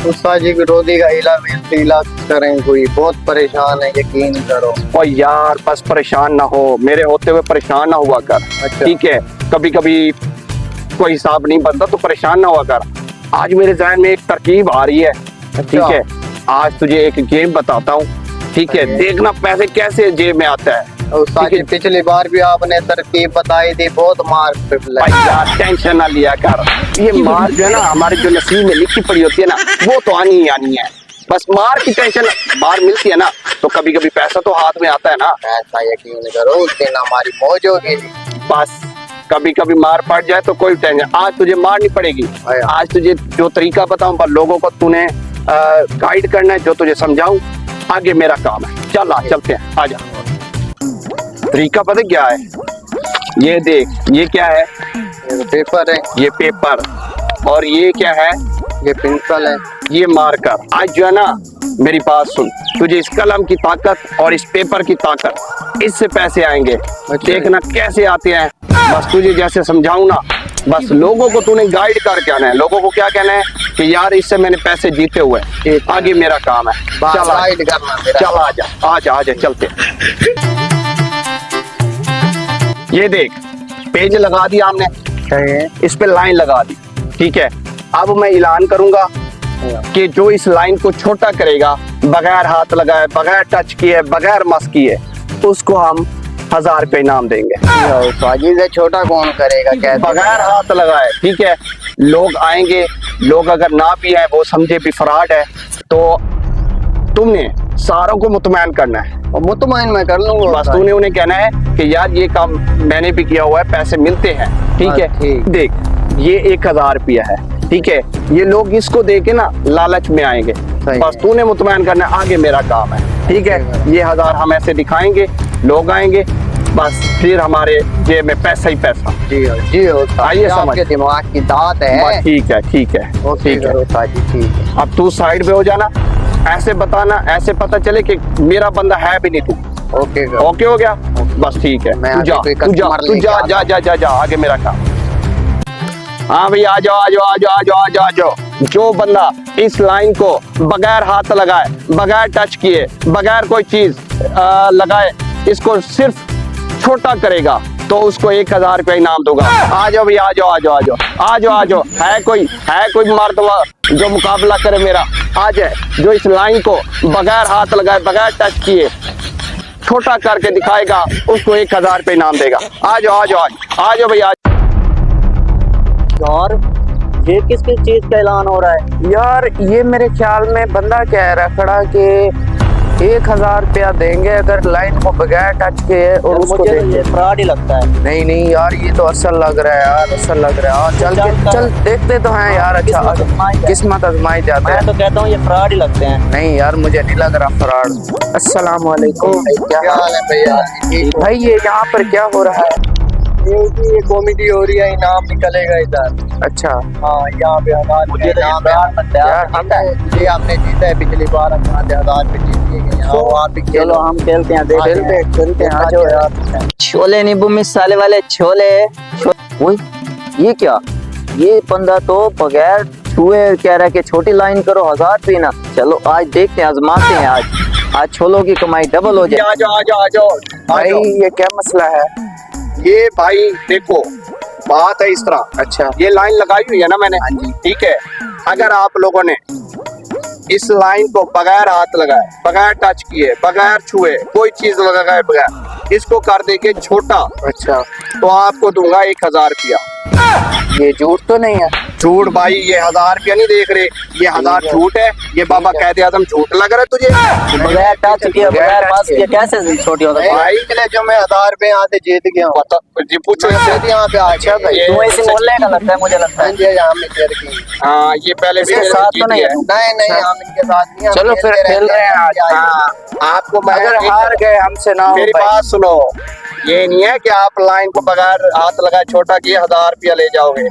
उस्ताद जी विरोधी का इलाज करें, कोई बहुत परेशान है, यकीन करो। और यार बस परेशान ना हो, मेरे होते हुए परेशान ना हुआ कर। अच्छा। ठीक है, कभी कभी कोई हिसाब नहीं बनता तो परेशान ना हुआ कर। आज मेरे जहन में एक तरकीब आ रही है। ठीक है, आज तुझे एक गेम बताता हूँ। ठीक है, देखना पैसे कैसे जेब में आता है। उस्ताद जी पिछली बार भी आपने तरकीब बताई थी, बहुत मार भाई यार टेंशन ना लिया कर, ये मार जो है ना हमारे जो नसीब में लिखी पड़ी होती है ना, वो तो आनी ही आनी है। बस मार की टेंशन, मार मिलती है ना तो कभी कभी पैसा तो हाथ में आता है ना। ऐसा यकीन करो, उस दिन हमारी मौज होगी। बस कभी कभी मार पड़ जाए तो कोई टेंशन, आज तुझे मार नहीं पड़ेगी। आज तुझे जो तरीका बताऊं पर लोगों को तूने गाइड करना है, जो तुझे समझाऊं, आगे मेरा काम है। चल आ चलते हैं, आजा। तरीका पता क्या है? ये देख, ये क्या है? ये पेपर है। ये पेपर। और ये क्या है? ये पेंसिल है। ये मार्कर। आज जो है ना मेरी बात सुन, तुझे इस कलम की ताकत और इस पेपर की ताकत, इससे पैसे आएंगे। देखना कैसे आते हैं। बस तुझे जैसे समझाऊं ना, बस लोगों को तूने गाइड करके आना है। लोगों को क्या कहना है कि यार इससे मैंने पैसे जीते हुए, आगे मेरा काम है। चल गाइड करना मेरा। चल आजा आजा आजा चलते। ये देख, पेज लगा दिया हमने, इस पे लाइन लगा दी। ठीक है, अब मैं ऐलान करूंगा कि जो इस लाइन को छोटा करेगा, बगैर हाथ लगाए, बगैर टच किए, बगैर मस किए, उसको हम 1000 रुपये इनाम देंगे। साजी से छोटा कौन करेगा? कैसे? बगैर हाथ लगाए। ठीक है, लोग आएंगे, लोग अगर ना भी आए, वो समझे भी फ्रॉड है, तो तुमने सारों को मुतमैन करना है। मुतमैन मैं कर लूंगा। बस तूने उन्हें कहना है कि यार ये काम मैंने भी किया हुआ है, पैसे मिलते हैं। ठीक है, देख ये 1000 रुपया है। ठीक है, ये लोग इसको दे के ना लालच में आएंगे। बस तूने मुतमैन करना है, आगे मेरा काम है। ठीक है, ये 1000 हम ऐसे दिखाएंगे, लोग आएंगे, बस फिर हमारे जेब में पैसा ही पैसा। जी आइए समझ, दिमाग की दात है। ठीक है ठीक है ठीक है। ठीक है, अब तू साइड पे हो जाना, ऐसे बताना, ऐसे पता चले कि मेरा बंदा है भी नहीं तू। ओके ओके हो गया? बस ठीक है, तू जा तू जा तू जा जा जा जा जा, आगे मेरा काम। हाँ भैया आ जाओ आ जाओ आ जाओ आ जाओ आ जाओ आ जाओ। जो बंदा इस लाइन को बगैर हाथ लगाए, बगैर टच किए, बगैर कोई चीज लगाए, इसको सिर्फ छोटा करेगा तो उसको 1000 रुपया इनाम दूंगा। आ जाओ भैया, आ जाओ आ जाओ आ जाओ आ जाओ आ जाओ। है कोई मर्द जो मुकाबला करे मेरा? आ जाए, जो इस लाइन को बगैर हाथ लगाए, बगैर टच किए, छोटा करके दिखाएगा, उसको 1000 रुपये इनाम देगा। आ जाओ आ जाओ आ जाओ भैया। यार ये किस किस चीज का ऐलान हो रहा है? यार ये मेरे ख्याल में बंदा कह रहा खड़ा कि 1000 रुपया देंगे अगर लाइन को बगैर टच किए और उसको मुझे देंगे। ये फ्रॉड ही लगता है। नहीं नहीं यार, ये तो असल लग रहा है यार, असल लग रहा है। चल देखते तो हैं यार। अच्छा किस्मत आजमाई जाते मैं हैं। तो कहता हूँ ये फ्रॉड ही लगते हैं। नहीं यार, मुझे नहीं लग रहा फ्रॉड। अस्सलाम वालेकुम। क्या हाल है भैया? भाई ये यहाँ पर क्या हो रहा है? ये कॉमेडी हो रही है, इनाम निकलेगा इधर। अच्छा हाँ, यहाँ पे 1000 मुझे तो इनाम फ्रॉड लगता है। यार, ये हमने जीता है पिछली बार, हम 1000 रुपये जीत गए। आप भी चलो हम खेलते हैं, खेलते हैं। आ जाओ यार। छोले नींबू मिसाले वाले छोले। ओए ये क्या? ये बंदा तो बगैर छुए कह रहा है कि छोटी लाइन करो 1000 रुपये ना। चलो आज देखते हैं, आजमाते हैं। आज छोलों की कमाई डबल हो जाए। आ जाओ आ जाओ आ जाओ भाई ये क्या मसला है? ये भाई देखो, बात है इस तरह। अच्छा ये लाइन लगाई हुई है ना मैंने। ठीक है, अगर आप लोगों ने इस लाइन को बगैर हाथ लगाए, बगैर टच किए, बगैर छुए, कोई चीज लगाए बगैर, इसको कर देंगे छोटा, अच्छा, तो आपको दूंगा 1000 रुपया। ये झूठ तो नहीं है? झूठ भाई, ये 1000 रुपया नहीं देख रहे, ये 1000 झूठ है। ये बाबा कहते आजम झूठ लग रहा है तुझे? बगैर टच किए, बगैर पास किए कैसे छोटी होता है? भाई चले जो मैं 1000 रुपये यहाँ से जीत गया हूँ। जी पूछो इससे। यहाँ पे अच्छा भाई, तू ऐसे मोहल्ले का लगता है, मुझे लगता है। यहाँ में शेयर की। हाँ, ये पहले भी इसके साथ जीत तो नहीं गया है। है। नहीं हम इनके साथ नहीं। चलो फिर खेल रहे हैं आज। हाँ, आपको मैं अगर हार गए हमसे ना हो मेरी भाई। बात सुनो, ये नहीं है कि आप लाइन को बगैर हाथ लगाए छोटा किए 1000 रुपया ले जाओगे।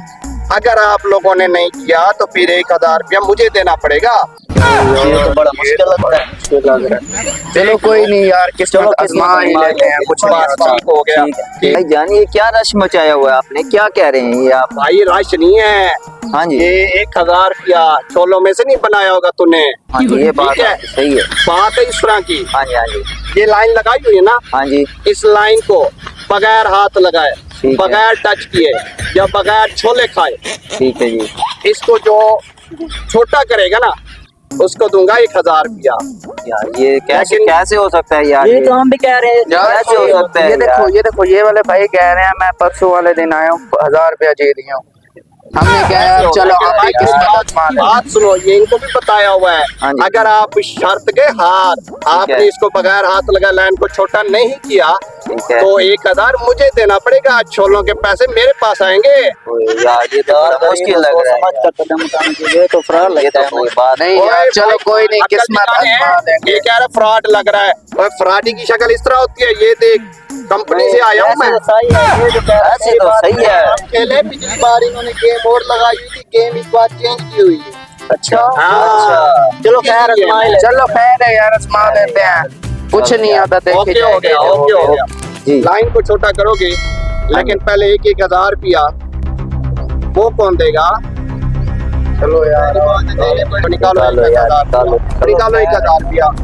अगर आप लोगों ने नहीं किया तो फिर 1000 रुपया मुझे देना पड़ेगा। ये तो बड़ा मुश्किल लगता है। चलो कोई नहीं यार, किस्मत आजमा ही लेते हैं, कुछ बस ठीक हो गया। भाई जान, ये क्या रश मचाया हुआ है आपने, क्या कह रहे हैं ये आप? भाई रश नहीं है, हाँ जी, ये 1000 रुपया छोलों में से नहीं बनाया होगा तूने। हाँ जी, ये बात ठीक है, सही है। बात है इस तरह की। हाँ जी, हाँ जी, ये लाइन लगाई हुई है ना, हाँ जी, इस लाइन को बगैर हाथ लगाए, ठीक है। बगैर टच किए या बगैर छोले खाए, ठीक है जी। इसको जो छोटा करेगा ना उसको दूंगा 1000 रुपया। यार ये कैसे लेकिन- कैसे हो सकता है यार? ये तो हम भी कह रहे हैं। कैसे हो सकता है ये देखो, यार? ये देखो, ये वाले भाई कह रहे हैं मैं परसों वाले दिन आया हूँ, 1000 रुपया दे दिया हूँ। हमने कहा यार चलो आप भी किस्मत आजमा लें। बात सुनो, ये इनको भी बताया हुआ है, हाँ जी। अगर आप शर्त के हाथ आपने है। इसको बगैर हाथ लगा लाइन को छोटा नहीं किया ठीक है। तो 1000 मुझे देना पड़ेगा, छोलों के पैसे मेरे पास आएंगे। ओए यार ये तो बड़ा मुश्किल लग रहा है। ये तो फ्रॉड ये लगता तो है। कोई बात नहीं ओए यार, चलो भाई, कोई नहीं, अक्ल किस्मत दिखाने आजमा हैं। लेंगे। ये कह रहा फ्रॉड लग रहा है, और फ्रॉडी की शक्ल इस तरह होती है, ये देख कंपनी से आया हूँ मैं। ऐसे तो सही है, ये जो कह रहे हैं, ऐसे तो सही है। हम खेले, पिछली बार इन्होंने गेम और लगाई हुई थी, गेम इस बार चेंज की हुई है। अच्छा हाँ। चलो खैर आजमाए ले। चलो खैर है यार, आजमा लेते हैं, कुछ नहीं आता, देखे ओके हो गया, ओके हो गया। जी। लाइन को छोटा करोगे, लेकिन पहले 1000 रुपया वो कौन देगा? चलो यार, तो निकालो निकालो 1000 यार, निकालो 1000 रुपया।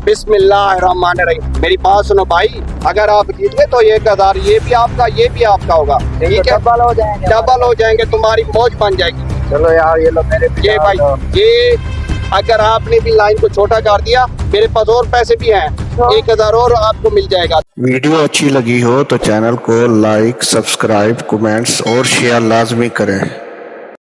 बिस्मिल्लाहिर्रहमानिर्रहीम। मेरी बात सुनो भाई, अगर आप जीत गए तो 1000 ये भी आपका होगा, ठीक है? डबल हो जाएंगे। डबल हो जाएंगे, तुम्हारी मौज बन जाएगी। चलो यार, ये लो मेरे ये भाई, ये अगर आपने भी लाइन को छोटा कर दिया, मेरे पास और पैसे भी हैं, 1000 और आपको मिल जाएगा। वीडियो अच्छी लगी हो तो चैनल को लाइक, सब्सक्राइब, कमेंट्स और शेयर लाजमी करें।